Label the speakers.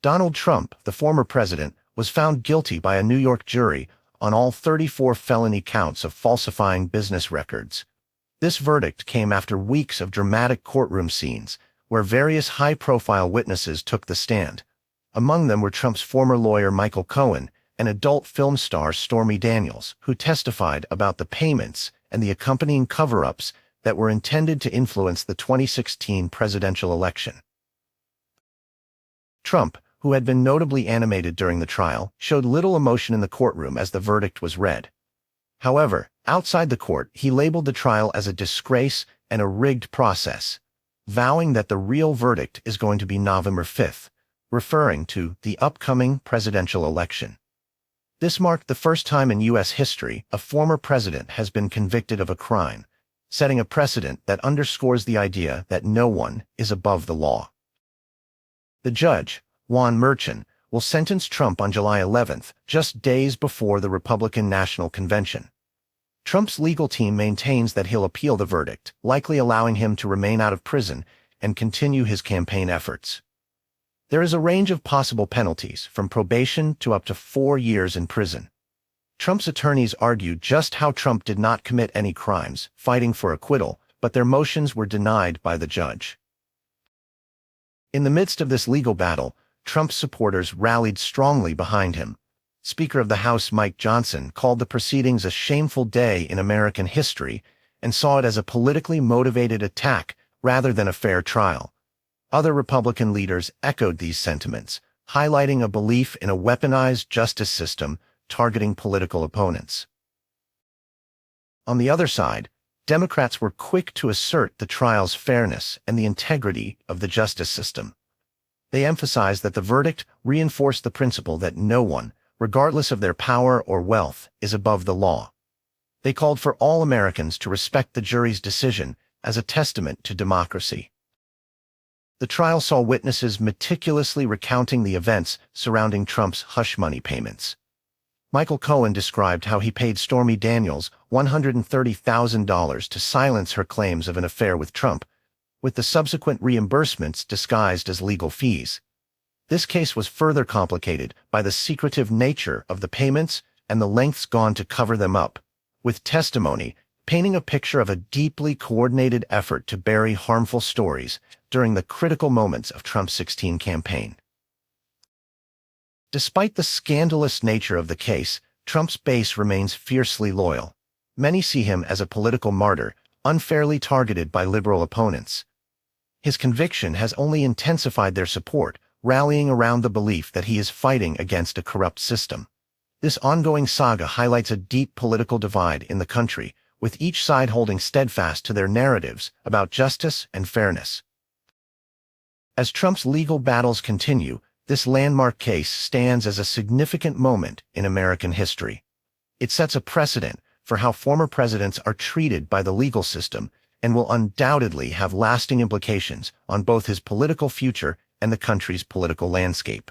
Speaker 1: Donald Trump, the former president, was found guilty by a New York jury on all 34 felony counts of falsifying business records. This verdict came after weeks of dramatic courtroom scenes, where various high-profile witnesses took the stand. Among them were Trump's former lawyer Michael Cohen and adult film star Stormy Daniels, who testified about the payments and the accompanying cover-ups that were intended to influence the 2016 presidential election. Trump, who had been notably animated during the trial, showed little emotion in the courtroom as the verdict was read. However, outside the court, he labeled the trial as a disgrace and a rigged process, vowing that the real verdict is going to be November 5th, referring to the upcoming presidential election. This marked the first time in U.S. history a former president has been convicted of a crime, setting a precedent that underscores the idea that no one is above the law. The judge, Juan Merchan, will sentence Trump on July 11th, just days before the Republican National Convention. Trump's legal team maintains that he'll appeal the verdict, likely allowing him to remain out of prison and continue his campaign efforts. There is a range of possible penalties, from probation to up to 4 years in prison. Trump's attorneys argued just how Trump did not commit any crimes, fighting for acquittal, but their motions were denied by the judge. In the midst of this legal battle, Trump's supporters rallied strongly behind him. Speaker of the House Mike Johnson called the proceedings a shameful day in American history and saw it as a politically motivated attack rather than a fair trial. Other Republican leaders echoed these sentiments, highlighting a belief in a weaponized justice system targeting political opponents. On the other side, Democrats were quick to assert the trial's fairness and the integrity of the justice system. They emphasized that the verdict reinforced the principle that no one, regardless of their power or wealth, is above the law. They called for all Americans to respect the jury's decision as a testament to democracy. The trial saw witnesses meticulously recounting the events surrounding Trump's hush money payments. Michael Cohen described how he paid Stormy Daniels $130,000 to silence her claims of an affair with Trump, with the subsequent reimbursements disguised as legal fees. This case was further complicated by the secretive nature of the payments and the lengths gone to cover them up, with testimony painting a picture of a deeply coordinated effort to bury harmful stories during the critical moments of Trump's 2016 campaign. Despite the scandalous nature of the case, Trump's base remains fiercely loyal. Many see him as a political martyr, unfairly targeted by liberal opponents. His conviction has only intensified their support, rallying around the belief that he is fighting against a corrupt system. This ongoing saga highlights a deep political divide in the country, with each side holding steadfast to their narratives about justice and fairness. As Trump's legal battles continue, this landmark case stands as a significant moment in American history. It sets a precedent for how former presidents are treated by the legal system and will undoubtedly have lasting implications on both his political future and the country's political landscape.